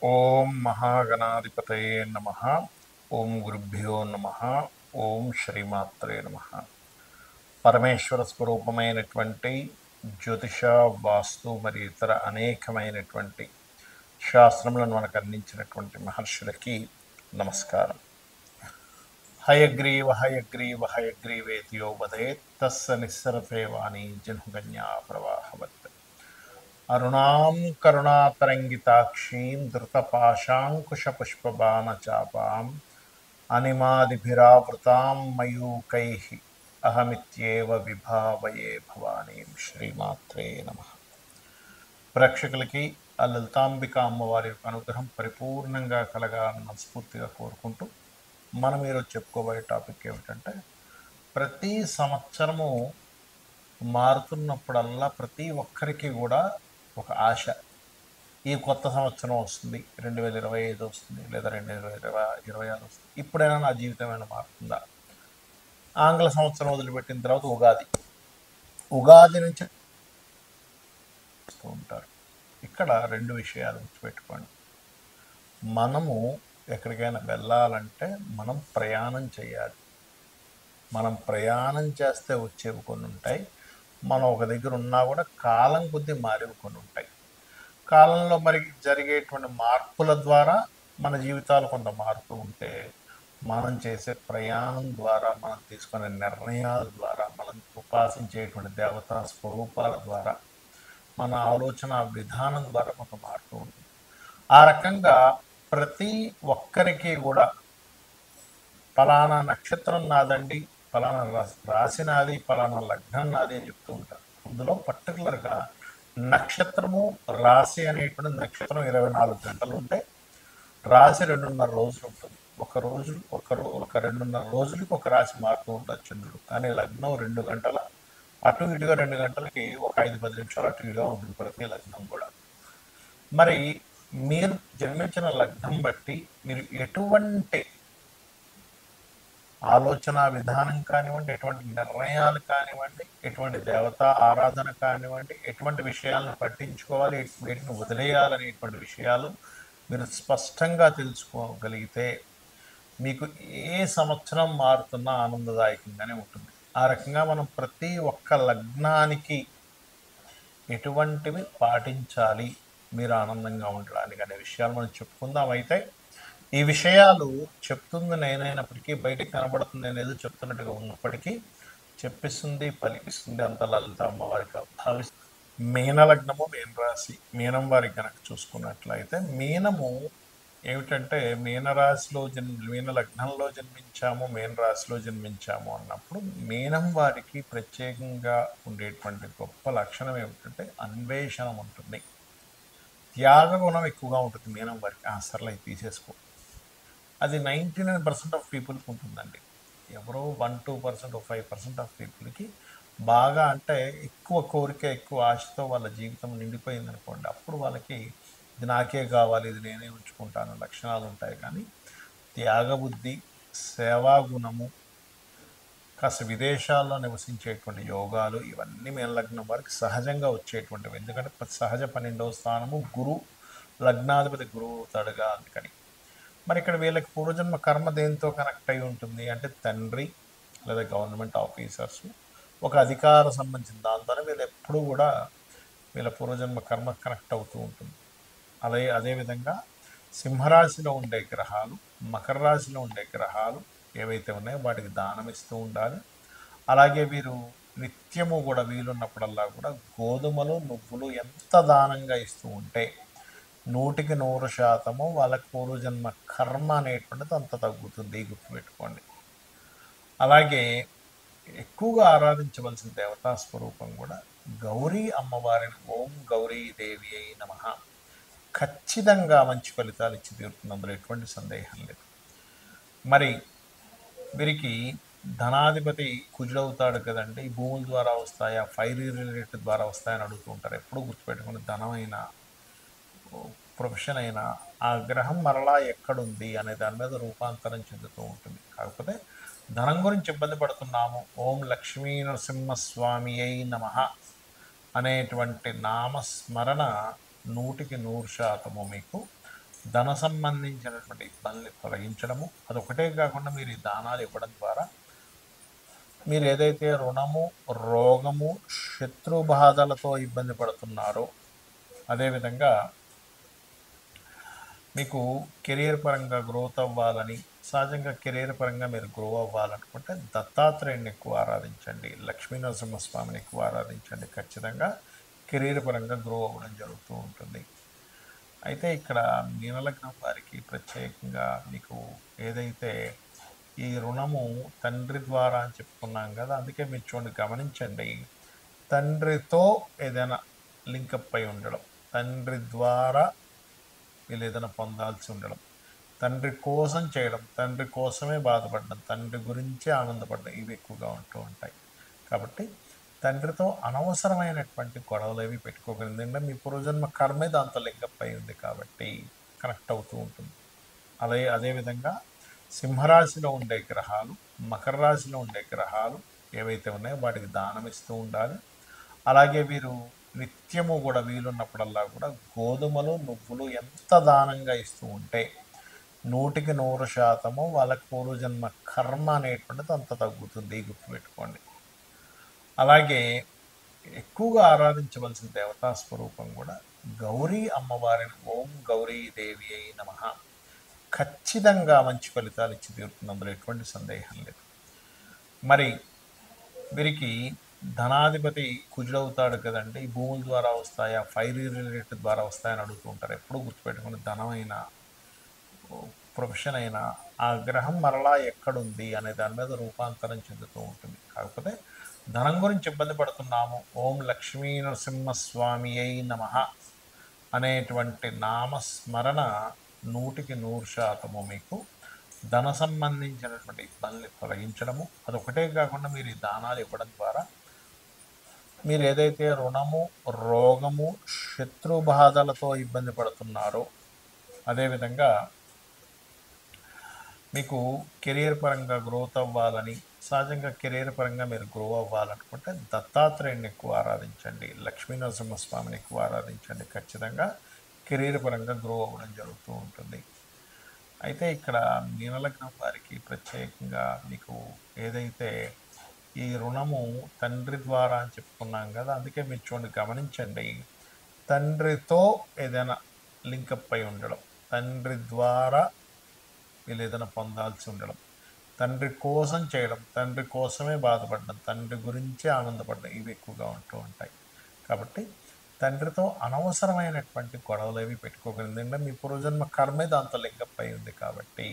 ఓం మహాగణాధిపతయే నమ. ఓం గురుభ్యో నమ. ఓం శ్రీమాత్రే నమ. పరమేశ్వర స్వరూపమైనటువంటి జ్యోతిష, వాస్తు మరియు ఇతర అనేకమైనటువంటి శాస్త్రములను మనకు అందించినటువంటి మహర్షులకి నమస్కారం. హయగ్రీవ హయగ్రీవ హయగ్రీవేతియో వదేత్ తస్స నిస్సరతే వాణి జన్మగన్యా ప్రవాహవత్. అరుణాం కరుణాతరంగితాక్షీం ధృతపాశాంకుశపుష్పబాణచాపాం అనిమాదిభిరావృతాం మయూకైః అహమిత్యేవ విభావయే భవానీం. శ్రీమాత్రే నమః. ప్రేక్షకులకి ఆ లలితాంబిక అమ్మవారి యొక్క అనుగ్రహం పరిపూర్ణంగా కలగాలని మనస్ఫూర్తిగా కోరుకుంటూ మనం ఈరోజు చెప్పుకోబోయే టాపిక్ ఏమిటంటే, ప్రతి సంవత్సరము మారుతున్నప్పుడల్లా ప్రతి ఒక్కరికి కూడా ఒక ఆశ. ఈ కొత్త సంవత్సరం వస్తుంది, 2025 వస్తుంది, లేదా 2026 వస్తుంది, ఇప్పుడైనా నా జీవితం ఏమైనా మారుతుందా. ఆంగ్ల సంవత్సరం వదిలిపెట్టిన తర్వాత ఉగాది నుంచి ఉంటారు. ఇక్కడ రెండు విషయాలు గుర్తుపెట్టుకోండి. మనము ఎక్కడికైనా వెళ్ళాలంటే మనం ప్రయాణం చేయాలి. మనం ప్రయాణం చేస్తే వచ్చేవి కొన్ని ఉంటాయి, మనం ఒక దగ్గర ఉన్నా కూడా కాలం కొద్దీ మారేవి కొన్ని ఉంటాయి. కాలంలో మరి జరిగేటువంటి మార్పుల ద్వారా మన జీవితాలు కొంత మారుతూ ఉంటే, మనం చేసే ప్రయాణం ద్వారా, మనం తీసుకునే నిర్ణయాల ద్వారా, మనం ఉపాసించేటువంటి దేవతా స్వరూపాల ద్వారా, మన ఆలోచన విధానం ద్వారా కొంత మారుతూ ఉంటుంది. ఆ రకంగా ప్రతి ఒక్కరికి కూడా ఫలానా నక్షత్రం నాదండి, ఫలానా రాశి నాది, ఫలానా లగ్నం నాది అని చెప్తూ ఉంటారు. అందులో పర్టికులర్గా నక్షత్రము, రాశి అనేటువంటి నక్షత్రం 24 గంటలు ఉంటే, రాశి 2.5 రోజులు ఉంటుంది. ఒక 2.5 రోజులకి ఒక రాశి మారుతూ ఉంటుంది చంద్రుడు. కానీ లగ్నం 2 గంటల అటు ఇటుగా, 2 గంటలకి ఒక 5-10 నిమిషాలు అటు ఇటుగా ఉంటుంది ప్రతి లగ్నం కూడా. మరి మీరు జన్మించిన లగ్నం బట్టి మీరు ఎటువంటి ఆలోచన విధానం కానివ్వండి, ఎటువంటి నిర్ణయాలు కానివ్వండి, ఎటువంటి దేవతా ఆరాధన కానివ్వండి, ఎటువంటి విషయాలను పట్టించుకోవాలి, వీటిని వదిలేయాలనేటువంటి విషయాలు మీరు స్పష్టంగా తెలుసుకోగలిగితే మీకు ఏ సంవత్సరం మారుతున్నా ఆనందదాయకంగానే ఉంటుంది. ఆ రకంగా మనం ప్రతి ఒక్క లగ్నానికి ఎటువంటివి పాటించాలి మీరు ఆనందంగా ఉండడానికి అనే విషయాలు మనం చెప్పుకుందాం. అయితే ఈ విషయాలు చెప్తుంది నేనైనప్పటికీ, బయటికి కనబడుతుంది అనేది చెప్తున్నట్టుగా ఉన్నప్పటికీ, చెప్పిస్తుంది పలికిస్తుంది అంత లలిత అమ్మవారికి భావిస్తుంది. మీనలగ్నము, మీన రాశి. మీనం వారికి కనుక చూసుకున్నట్లయితే, మీనము ఏమిటంటే, మీన లగ్నంలో జన్మించాము, మీన రాశిలో జన్మించాము అన్నప్పుడు మీనం వారికి ప్రత్యేకంగా ఉండేటువంటి గొప్ప లక్షణం ఏమిటంటే అన్వేషణం ఉంటుంది, త్యాగ గుణం ఎక్కువగా ఉంటుంది మీనం వారికి. సర్లే తీసేసుకో, అది 99% ఆఫ్ పీపుల్కి ఉంటుందండి. ఎవరో 1-2%, 5% ఆఫ్ పీపుల్కి బాగా, అంటే ఎక్కువ కోరిక, ఎక్కువ ఆశతో వాళ్ళ జీవితం నిండిపోయింది అనుకోండి, అప్పుడు వాళ్ళకి ఇది నాకే కావాలి, ఇది నేనే ఉంచుకుంటాను లక్షణాలు ఉంటాయి. కానీ త్యాగబుద్ధి, సేవాగుణము, కాస్త విదేశాల్లో నివసించేటువంటి యోగాలు, ఇవన్నీ మేనలగ్నం వారికి సహజంగా వచ్చేటువంటివి. ఎందుకంటే సహజ 12వ స్థానము గురు, లగ్నాధిపతి గురువు అవుతాడుగా, అందుకని. మరి ఇక్కడ వీళ్ళకి పూర్వజన్మ కర్మ దేంతో కనెక్ట్ అయి ఉంటుంది అంటే, తండ్రి లేదా గవర్నమెంట్ ఆఫీసర్స్, ఒక అధికార సంబంధించిన దాంతోనే వీళ్ళు ఎప్పుడూ కూడా వీళ్ళ పూర్వజన్మ కర్మ కనెక్ట్ అవుతూ ఉంటుంది. అదేవిధంగా సింహరాశిలో ఉండే గ్రహాలు, మకర రాశిలో ఉండే గ్రహాలు ఏవైతే ఉన్నాయో వాటికి దానం ఇస్తూ ఉండాలి. అలాగే వీరు నిత్యము కూడా వీలున్నప్పుడల్లా కూడా గోధుమలు, నువ్వులు ఎంత దానంగా ఇస్తూ ఉంటే 100% వాళ్ళకి పూర్వజన్మ కర్మ అనేటువంటిది అంత తగ్గుతుంది, గుర్తుపెట్టుకోండి. అలాగే ఎక్కువగా ఆరాధించవలసిన దేవతా స్వరూపం కూడా గౌరీ అమ్మవారిని. ఓం గౌరీ దేవి అయి నమః. ఖచ్చితంగా మంచి ఫలితాలు ఇచ్చి తీరుతుంది, అందులో ఎటువంటి సందేహం లేదు. మరి వీరికి ధనాధిపతి కుజుడవుతాడు కదండి. భూముల ద్వారా వస్తాయా, ఫైర్ రిలేటెడ్ ద్వారా వస్తాయని అడుగుతూ ఉంటారు. ఎప్పుడూ గుర్తుపెట్టుకుని, ధనమైన, ప్రొఫెషన్ అయినా ఆ గ్రహం మరలా ఎక్కడుంది అనే దాని మీద రూపాంతరం చెందుతూ ఉంటుంది. కాకపోతే ధనం గురించి ఇబ్బంది పడుతున్నాము, ఓం లక్ష్మీ నరసింహస్వామి అయి నమః అనేటువంటి నామస్మరణ 100% మీకు ధన సంబంధించినటువంటి ఇబ్బందులు తొలగించడము, అదొకటే కాకుండా మీరు ఈ దానాలు ఇవ్వడం ద్వారా మీరు ఏదైతే రుణము, రోగము, శత్రు బాధలతో ఇబ్బంది పడుతున్నారో, అదేవిధంగా మీకు కెరీర్ పరంగా గ్రోత్ అవ్వాలని, సహజంగా కెరీర్ పరంగా మీరు గ్రో అవ్వాలనుకుంటే దత్తాత్రేయుని ఎక్కువ ఆరాధించండి, లక్ష్మీ నరసింహస్వామిని ఎక్కువ ఆరాధించండి. ఖచ్చితంగా కెరీర్ పరంగా గ్రో అవ్వడం జరుగుతూ ఉంటుంది. అయితే ఇక్కడ మీనలగ్నం వారికి ప్రత్యేకంగా మీకు ఏదైతే ఈ రుణము తండ్రి ద్వారా అని చెప్పుకున్నాం కదా, అందుకే మీరు చూడండి, గమనించండి, తండ్రితో ఏదైనా లింకప్ అయి ఉండడం, తండ్రి ద్వారా వీళ్ళు ఏదైనా పొందాల్సి ఉండడం, తండ్రి కోసం చేయడం, తండ్రి కోసమే బాధపడడం, తండ్రి గురించే ఆనందపడడం, ఇవి ఎక్కువగా ఉంటూ ఉంటాయి. కాబట్టి తండ్రితో అనవసరమైనటువంటి గొడవలు ఏవి పెట్టుకోగలిగింది. ఎందుకంటే మీ పూర్వజన్మ కర్మే దాంతో లింకప్ అయి ఉంది కాబట్టి కనెక్ట్ అవుతూ ఉంటుంది. అదేవిధంగా సింహరాశిలో ఉండే గ్రహాలు, మకర రాశిలో ఉండే గ్రహాలు ఏవైతే ఉన్నాయో వాటికి దానం ఇస్తూ ఉండాలి. అలాగే వీరు నిత్యము కూడా వీలున్నప్పుడల్లా కూడా గోధుమలు, నువ్వులు ఎంత దానంగా ఇస్తూ ఉంటే 100% వాళ్ళకి పూర్వజన్మ కర్మ అనేటువంటిది అంత తగ్గుతుంది, గుర్తుపెట్టుకోండి. అలాగే ఎక్కువగా ఆరాధించవలసిన దేవతా స్వరూపం కూడా గౌరీ అమ్మవారిని. ఓం గౌరీ దేవి అయి నమః. ఖచ్చితంగా మంచి ఫలితాలు ఇచ్చి తీరుతుంది, అందులో ఎటువంటి సందేహం లేదు. మరి వీరికి ధనాధిపతి కుజుడవుతాడు కదండి, ఈ భూముల ద్వారా వస్తాయా, ఫైర్ రిలేటెడ్ ద్వారా వస్తాయని అడుగుతూ ఉంటారు. ఎప్పుడూ గుర్తుపెట్టుకుని ధనమైన ప్రొఫెషన్ అయినా ఆ గ్రహం మరలా ఎక్కడుంది అనే దాని మీద రూపాంతరం చెందుతూ ఉంటుంది. కాకపోతే ధనం గురించి ఇబ్బంది పడుతున్నాము, ఓం లక్ష్మీ నరసింహస్వామి అయి నమః అనేటువంటి నామస్మరణ 100% మీకు ధన సంబంధించినటువంటి ఇబ్బందులు తొలగించడము, అదొకటే కాకుండా మీరు ఈ దానాలు ఇవ్వడం ద్వారా మీరు ఏదైతే రుణము, రోగము, శత్రు బాధలతో ఇబ్బంది పడుతున్నారో, అదేవిధంగా మీకు కెరీర్ పరంగా గ్రోత్ అవ్వాలని, సహజంగా కెరీర్ పరంగా మీరు గ్రో అవ్వాలనుకుంటే దత్తాత్రేయుని ఎక్కువ ఆరాధించండి, లక్ష్మీ నరసింహస్వామిని ఎక్కువ ఆరాధించండి. ఖచ్చితంగా కెరీర్ పరంగా గ్రో అవ్వడం జరుగుతూ ఉంటుంది. అయితే ఇక్కడ మీనలగ్నం వారికి ప్రత్యేకంగా మీకు ఏదైతే ఈ రుణము తండ్రి ద్వారా అని చెప్పుకున్నాం కదా, అందుకే మీరు చూడండి, గమనించండి, తండ్రితో ఏదైనా లింకప్ అయి ఉండడం, తండ్రి ద్వారా వీళ్ళు ఏదైనా పొందాల్సి ఉండడం, తండ్రి కోసం చేయడం, తండ్రి కోసమే బాధపడడం, తండ్రి గురించే ఆనందపడడం, ఇవి ఎక్కువగా ఉంటూ ఉంటాయి. కాబట్టి తండ్రితో అనవసరమైనటువంటి గొడవలు ఏవి పెట్టుకోగలిగింది. ఎందుకంటే మీ పూర్వజన్మ కర్మే దాంతో లింకప్ అయి ఉంది కాబట్టి